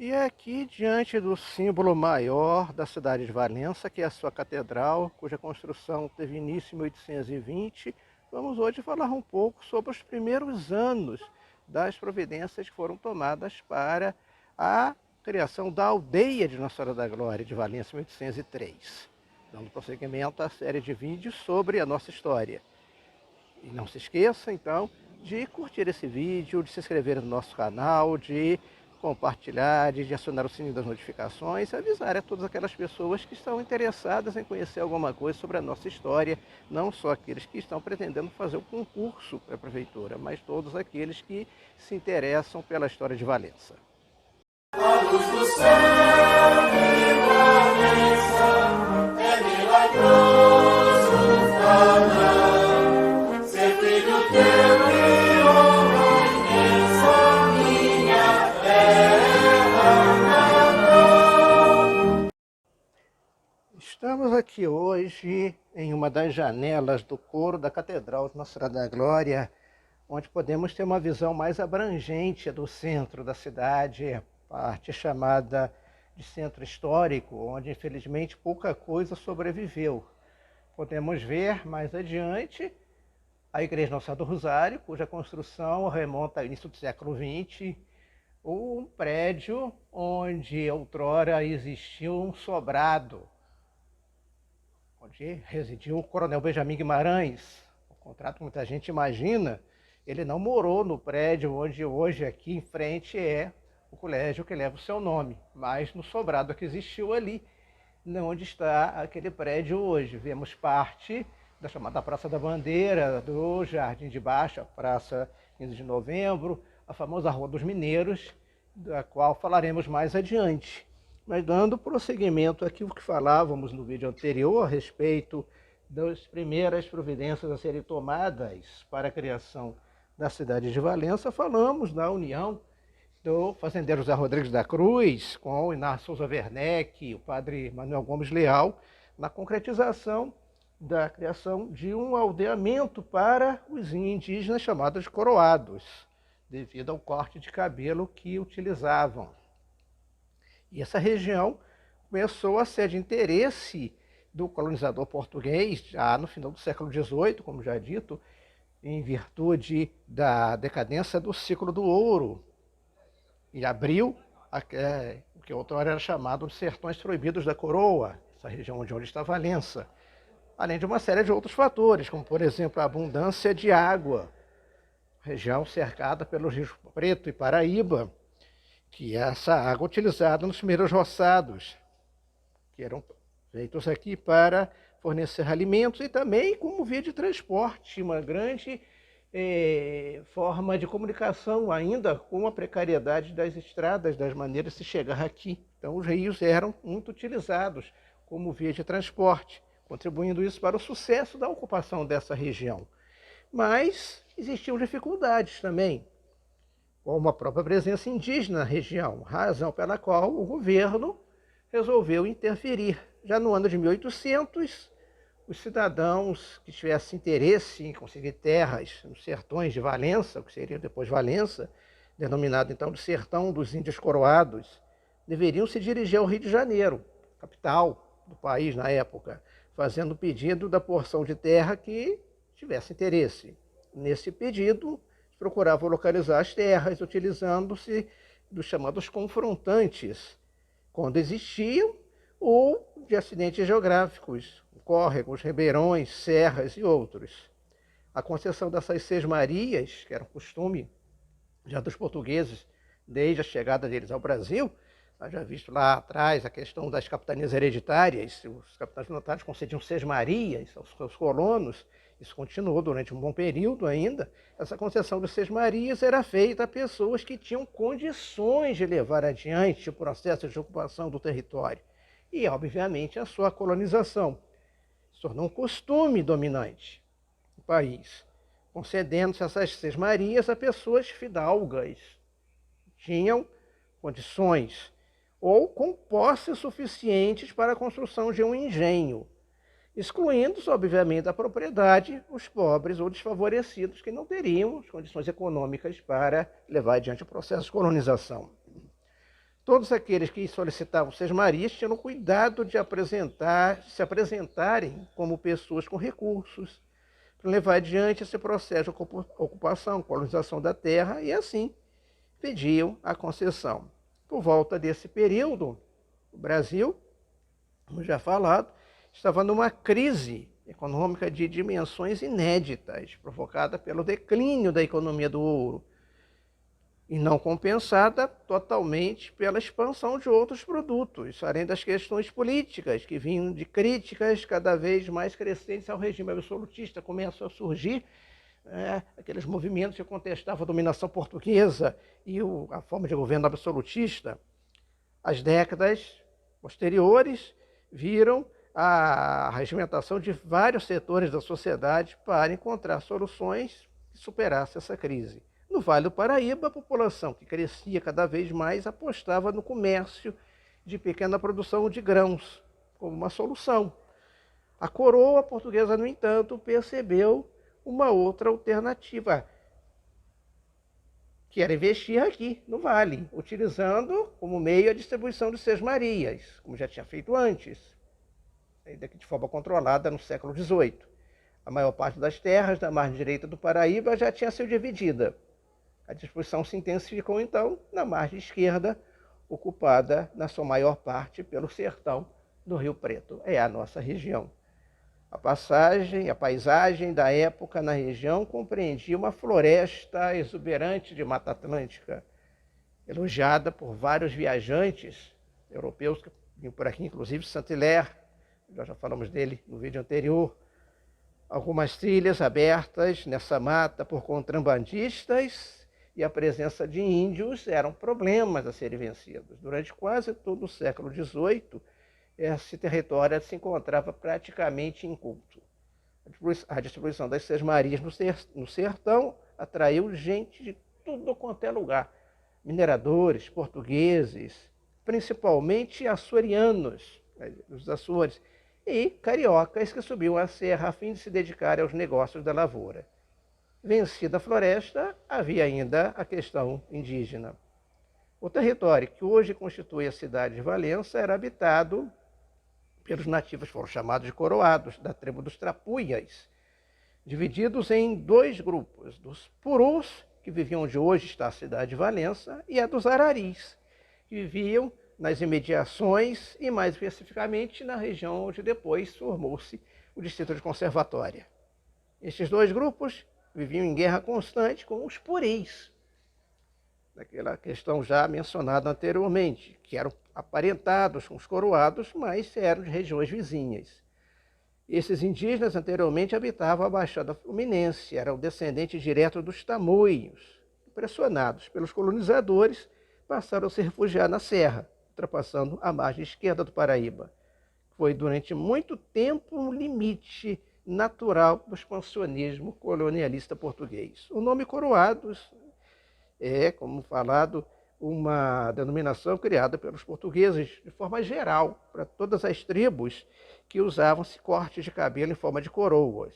E é aqui, diante do símbolo maior da cidade de Valença, que é a sua catedral, cuja construção teve início em 1820, vamos hoje falar um pouco sobre os primeiros anos das providências que foram tomadas para a criação da aldeia de Nossa Senhora da Glória de Valença em 1803, dando prosseguimento à série de vídeos sobre a nossa história. E não se esqueça, então, de curtir esse vídeo, de se inscrever no nosso canal, de compartilhar, de acionar o sininho das notificações, avisar a todas aquelas pessoas que estão interessadas em conhecer alguma coisa sobre a nossa história, não só aqueles que estão pretendendo fazer o concurso para a prefeitura, mas todos aqueles que se interessam pela história de Valença. A luz do céu de Valença é milagroso falar, ser filho teu e honra imensa, minha terra natal. Estamos aqui hoje em uma das janelas do coro da Catedral de Nossa Senhora da Glória, onde podemos ter uma visão mais abrangente do centro da cidade, parte chamada de centro histórico, onde infelizmente pouca coisa sobreviveu. Podemos ver mais adiante a Igreja Nossa Senhora do Rosário, cuja construção remonta ao início do século XX, um prédio onde outrora existiu um sobrado, onde residiu o Coronel Benjamin Guimarães. Ao contrário do que muita gente imagina, ele não morou no prédio onde hoje aqui em frente é o colégio que leva o seu nome, mas no sobrado que existiu ali, onde está aquele prédio hoje. Vemos parte da chamada Praça da Bandeira, do Jardim de Baixo, a Praça 15 de Novembro, a famosa Rua dos Mineiros, da qual falaremos mais adiante. Mas dando prosseguimento aqui o que falávamos no vídeo anterior a respeito das primeiras providências a serem tomadas para a criação da cidade de Valença, falamos da união do fazendeiro José Rodrigues da Cruz com o Inácio Souza Werneck, o padre Manuel Gomes Leal, na concretização da criação de um aldeamento para os indígenas chamados de coroados, devido ao corte de cabelo que utilizavam. E essa região começou a ser de interesse do colonizador português já no final do século XVIII, como já dito, em virtude da decadência do ciclo do ouro, e abriu o que outrora era chamado de Sertões Proibidos da Coroa, essa região onde hoje está Valença, além de uma série de outros fatores, como por exemplo a abundância de água, região cercada pelos rios Preto e Paraíba, que é essa água utilizada nos primeiros roçados, que eram feitos aqui para fornecer alimentos e também como via de transporte, uma grande forma de comunicação, ainda com a precariedade das estradas, das maneiras de se chegar aqui. Então os rios eram muito utilizados como via de transporte, contribuindo isso para o sucesso da ocupação dessa região. Mas existiam dificuldades também, como a própria presença indígena na região, razão pela qual o governo resolveu interferir. Já no ano de 1800, os cidadãos que tivessem interesse em conseguir terras nos sertões de Valença, o que seria depois Valença, denominado então de Sertão dos Índios Coroados, deveriam se dirigir ao Rio de Janeiro, capital do país na época, fazendo pedido da porção de terra que tivesse interesse. Nesse pedido, procuravam localizar as terras utilizando-se dos chamados confrontantes, quando existiam, ou de acidentes geográficos, córregos, ribeirões, serras e outros. A concessão dessas sesmarias, que era um costume já dos portugueses desde a chegada deles ao Brasil, nós já visto lá atrás a questão das capitanias hereditárias, os capitães notários concediam sesmarias aos seus colonos, isso continuou durante um bom período ainda. Essa concessão de sesmarias era feita a pessoas que tinham condições de levar adiante o processo de ocupação do território e, obviamente, a sua colonização. Se tornou um costume dominante no país, concedendo-se essas sesmarias a pessoas fidalgas, tinham condições ou com posses suficientes para a construção de um engenho, excluindo-se, obviamente, da propriedade os pobres ou desfavorecidos que não teriam as condições econômicas para levar adiante o processo de colonização. Todos aqueles que solicitavam sesmarias tinham cuidado de se apresentarem como pessoas com recursos, para levar adiante esse processo de ocupação, colonização da terra, e assim pediam a concessão. Por volta desse período, o Brasil, como já falado, estava numa crise econômica de dimensões inéditas, provocada pelo declínio da economia do ouro, e não compensada totalmente pela expansão de outros produtos, além das questões políticas, que vinham de críticas cada vez mais crescentes ao regime absolutista. Começam a surgir aqueles movimentos que contestavam a dominação portuguesa e a forma de governo absolutista. As décadas posteriores viram a regimentação de vários setores da sociedade para encontrar soluções que superassem essa crise. No Vale do Paraíba, a população, que crescia cada vez mais, apostava no comércio de pequena produção de grãos como uma solução. A coroa portuguesa, no entanto, percebeu uma outra alternativa, que era investir aqui no Vale, utilizando como meio a distribuição de sesmarias, como já tinha feito antes, ainda que de forma controlada no século XVIII. A maior parte das terras da margem direita do Paraíba já tinha sido dividida. A distribuição se intensificou, então, na margem esquerda, ocupada, na sua maior parte, pelo sertão do Rio Preto. É a nossa região. A paisagem da época na região compreendia uma floresta exuberante de Mata Atlântica, elogiada por vários viajantes europeus que vinham por aqui, inclusive Saint-Hilaire, nós já falamos dele no vídeo anterior. Algumas trilhas abertas nessa mata por contrabandistas, e a presença de índios eram problemas a serem vencidos. Durante quase todo o século XVIII, esse território se encontrava praticamente inculto. A distribuição das sesmarias no sertão atraiu gente de tudo quanto é lugar. Mineradores, portugueses, principalmente açorianos, os Açores, e cariocas que subiam a serra a fim de se dedicar aos negócios da lavoura. Vencida a floresta, havia ainda a questão indígena. O território que hoje constitui a cidade de Valença era habitado pelos nativos, foram chamados de coroados, da tribo dos Trapuias, divididos em dois grupos, dos Purus, que viviam onde hoje está a cidade de Valença, e a dos Araris, que viviam nas imediações e, mais especificamente, na região onde depois formou-se o distrito de Conservatória. Estes dois grupos viviam em guerra constante com os puris, daquela questão já mencionada anteriormente, que eram aparentados com os coroados, mas eram de regiões vizinhas. Esses indígenas anteriormente habitavam a Baixada Fluminense, eram descendentes diretos dos tamoios. Pressionados pelos colonizadores, passaram a se refugiar na Serra, ultrapassando a margem esquerda do Paraíba. Foi durante muito tempo um limite natural do expansionismo colonialista português. O nome coroados é, como falado, uma denominação criada pelos portugueses de forma geral, para todas as tribos que usavam-se cortes de cabelo em forma de coroas.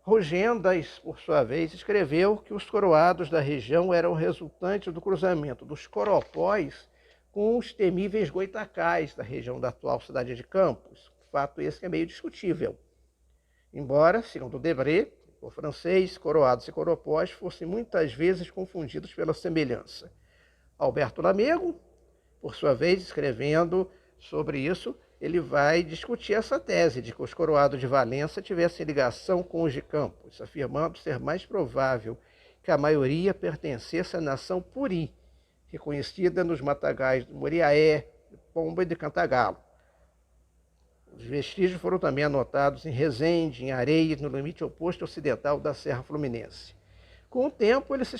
Rogendas, por sua vez, escreveu que os coroados da região eram resultantes do cruzamento dos coropós com os temíveis goitacás da região da atual cidade de Campos. Fato esse que é meio discutível. Embora, segundo Debré, o francês, coroados e coropós fossem muitas vezes confundidos pela semelhança. Alberto Lamego, por sua vez, escrevendo sobre isso, ele vai discutir essa tese de que os coroados de Valença tivessem ligação com os de Campos, afirmando ser mais provável que a maioria pertencesse à nação Puri, reconhecida nos matagais do Muriaé, de Pomba e de Cantagalo. Os vestígios foram também anotados em Resende, em Areias, no limite oposto ocidental da Serra Fluminense. Com o tempo, eles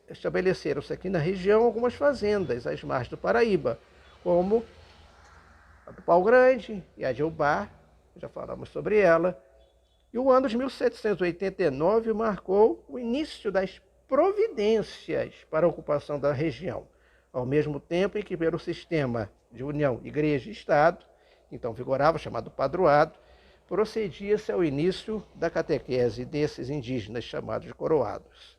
estabeleceram-se aqui na região algumas fazendas às margens do Paraíba, como a do Pau Grande e a de Ubá, já falamos sobre ela. E o ano de 1789 marcou o início das providências para a ocupação da região, ao mesmo tempo em que, pelo sistema de união igreja e Estado, então vigorava, chamado padroado, procedia-se ao início da catequese desses indígenas chamados de coroados.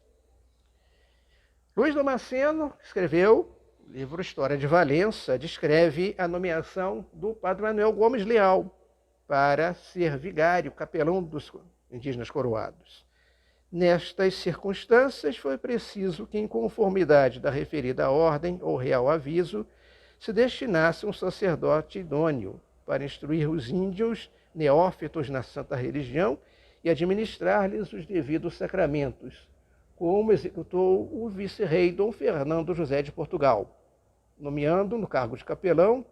Luiz Damasceno escreveu O livro História de Valença descreve a nomeação do padre Manuel Gomes Leal para ser vigário, capelão dos indígenas coroados. Nestas circunstâncias, foi preciso que, em conformidade da referida ordem ou real aviso, se destinasse um sacerdote idôneo para instruir os índios neófitos na santa religião e administrar-lhes os devidos sacramentos, como executou o vice-rei Dom Fernando José de Portugal, nomeando no cargo de capelão,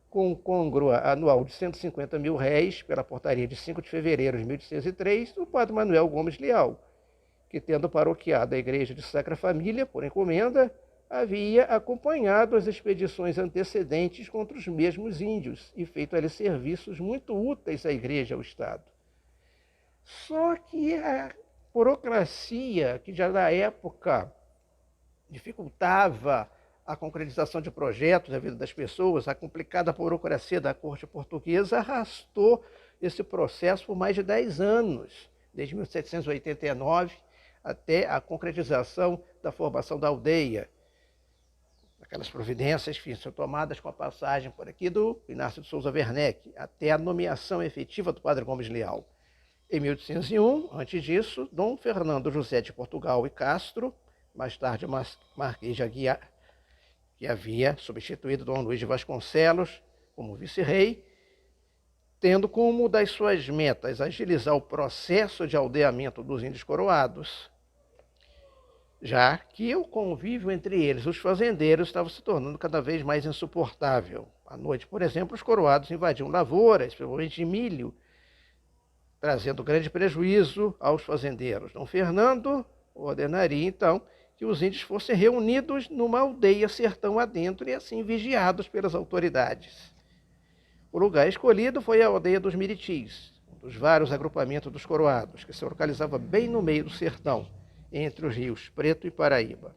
com côngrua anual de 150 mil réis, pela portaria de 5 de fevereiro de 1803, o padre Manuel Gomes Leal, que, tendo paroquiado a igreja de Sacra Família por encomenda, havia acompanhado as expedições antecedentes contra os mesmos índios e feito ali serviços muito úteis à igreja e ao Estado. Só que a burocracia, que já na época dificultava a concretização de projetos na vida das pessoas, a complicada burocracia da corte portuguesa arrastou esse processo por mais de 10 anos, desde 1789 até a concretização da formação da aldeia. Aquelas providências que são tomadas com a passagem por aqui do Inácio de Souza Werneck, até a nomeação efetiva do padre Gomes Leal. Em 1801, antes disso, Dom Fernando José de Portugal e Castro, mais tarde Marquês de Aguiar, que havia substituído Dom Luís de Vasconcelos como vice-rei, tendo como das suas metas agilizar o processo de aldeamento dos índios coroados, já que o convívio entre eles, os fazendeiros, estava se tornando cada vez mais insuportável. À noite, por exemplo, os coroados invadiam lavouras, principalmente de milho, trazendo grande prejuízo aos fazendeiros. Dom Fernando ordenaria, então, que os índios fossem reunidos numa aldeia sertão adentro e assim vigiados pelas autoridades. O lugar escolhido foi a aldeia dos Miritis, um dos vários agrupamentos dos coroados, que se localizava bem no meio do sertão, entre os rios Preto e Paraíba.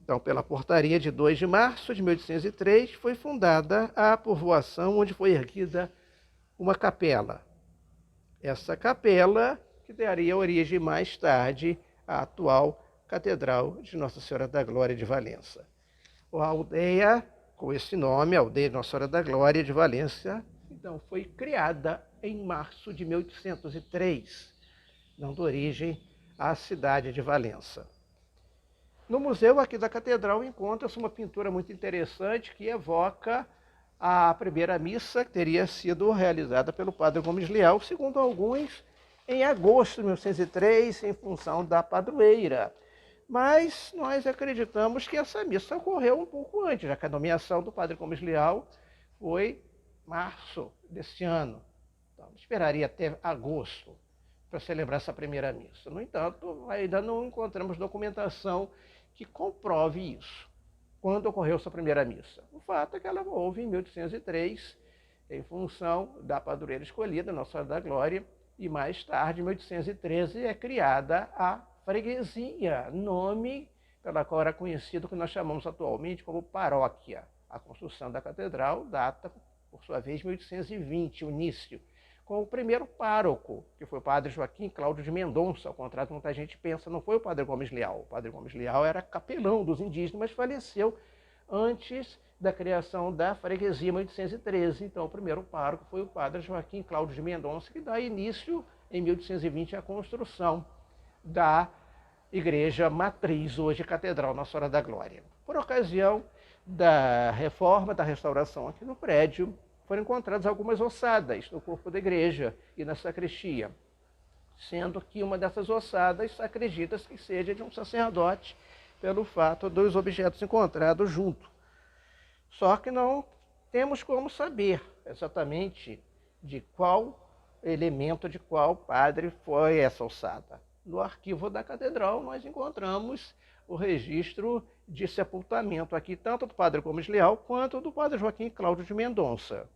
Então, pela portaria de 2 de março de 1803, foi fundada a povoação onde foi erguida uma capela. Essa capela que daria origem mais tarde à atual Catedral de Nossa Senhora da Glória de Valença. A aldeia, com esse nome, a Aldeia de Nossa Senhora da Glória de Valença, então foi criada em março de 1803, dando origem à cidade de Valença. No museu aqui da Catedral encontra-se uma pintura muito interessante que evoca a primeira missa que teria sido realizada pelo padre Gomes Leal, segundo alguns, em agosto de 1903, em função da padroeira. Mas nós acreditamos que essa missa ocorreu um pouco antes, já que a nomeação do padre Gomes Leal foi março deste ano. Então, esperaria até agosto para celebrar essa primeira missa. No entanto, ainda não encontramos documentação que comprove isso. Quando ocorreu essa primeira missa? O fato é que ela houve em 1803, em função da padroeira escolhida, Nossa Senhora da Glória, e mais tarde, em 1813, é criada a freguesia, nome pela qual era conhecido o que nós chamamos atualmente como paróquia. A construção da catedral data, por sua vez, 1820, o início, com o primeiro pároco, que foi o padre Joaquim Cláudio de Mendonça. Ao contrário do que muita gente pensa, não foi o padre Gomes Leal. O padre Gomes Leal era capelão dos indígenas, mas faleceu antes da criação da freguesia, em 1813. Então, o primeiro pároco foi o padre Joaquim Cláudio de Mendonça, que dá início, em 1820, à construção da igreja matriz, hoje Catedral Nossa Senhora da Glória. Por ocasião da reforma, da restauração aqui no prédio, foram encontradas algumas ossadas no corpo da igreja e na sacristia, sendo que uma dessas ossadas acredita-se que seja de um sacerdote, pelo fato dos objetos encontrados junto. Só que não temos como saber exatamente de qual elemento, de qual padre foi essa ossada. No arquivo da catedral nós encontramos o registro de sepultamento aqui, tanto do padre Gomes Leal quanto do padre Joaquim Cláudio de Mendonça.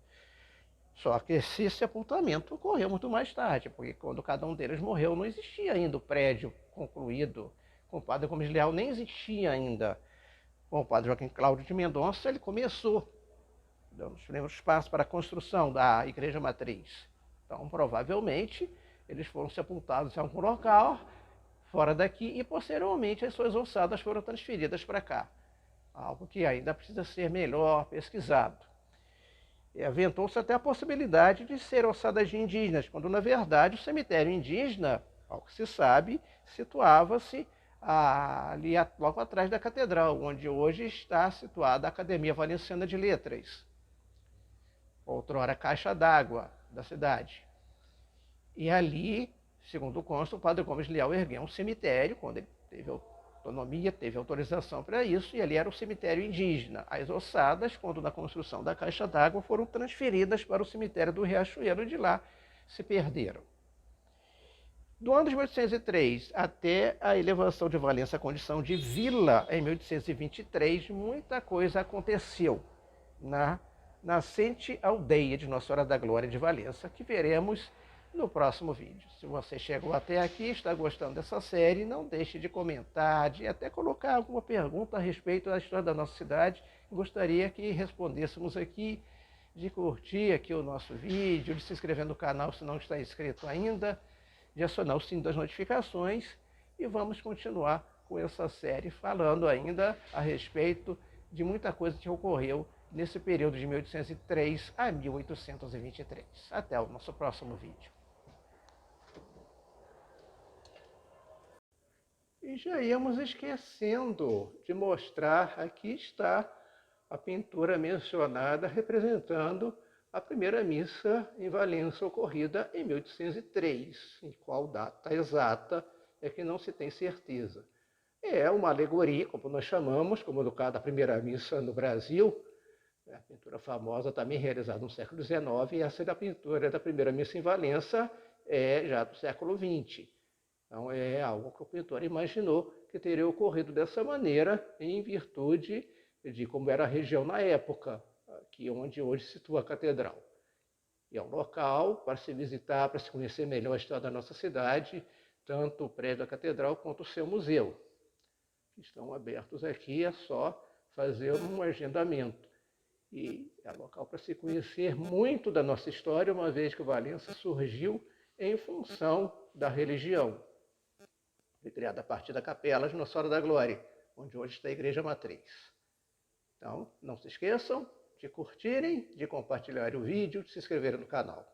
Só que esse sepultamento ocorreu muito mais tarde, porque quando cada um deles morreu não existia ainda o prédio concluído. Com o padre Gomes Leal nem existia ainda. Com o padre Joaquim Cláudio de Mendonça ele começou, dando os primeiros passos para a construção da igreja matriz. Então, provavelmente, eles foram sepultados em algum local, fora daqui, e posteriormente as suas ossadas foram transferidas para cá. algo que ainda precisa ser melhor pesquisado. E aventou-se até a possibilidade de ser ossadas de indígenas, quando na verdade o cemitério indígena, ao que se sabe, situava-se ali logo atrás da catedral, onde hoje está situada a Academia Valenciana de Letras, outrora caixa d'água da cidade. E ali, segundo consta, o padre Gomes Leal ergueu um cemitério, quando ele teve autonomia, teve autorização para isso, e ali era o cemitério indígena. As ossadas, quando na construção da caixa d'água, foram transferidas para o cemitério do Riachuelo e de lá se perderam. Do ano de 1803 até a elevação de Valença à condição de vila em 1823, muita coisa aconteceu na nascente aldeia de Nossa Senhora da Glória de Valença, que veremos no próximo vídeo. Se você chegou até aqui e está gostando dessa série, não deixe de comentar, de até colocar alguma pergunta a respeito da história da nossa cidade. Gostaria que respondêssemos aqui, de curtir aqui o nosso vídeo, de se inscrever no canal se não está inscrito ainda, de acionar o sininho das notificações, e vamos continuar com essa série falando ainda a respeito de muita coisa que ocorreu nesse período de 1803 a 1823. Até o nosso próximo vídeo. E já íamos esquecendo de mostrar, aqui está a pintura mencionada representando a primeira missa em Valença ocorrida em 1803. Em qual data exata é que não se tem certeza. É uma alegoria, como nós chamamos, como no caso da primeira missa no Brasil, a pintura famosa também realizada no século XIX, e essa da pintura da primeira missa em Valença é já do século XX. Então é algo que o pintor imaginou que teria ocorrido dessa maneira em virtude de como era a região na época, aqui onde hoje se situa a catedral. E é um local para se visitar, para se conhecer melhor a história da nossa cidade, tanto o prédio da catedral quanto o seu museu. Estão abertos aqui, é só fazer um agendamento. E é local para se conhecer muito da nossa história, uma vez que Valença surgiu em função da religião. Foi criada a partir da capela de Nossa Senhora da Glória, onde hoje está a Igreja Matriz. Então, não se esqueçam de curtirem, de compartilhar o vídeo, de se inscreverem no canal.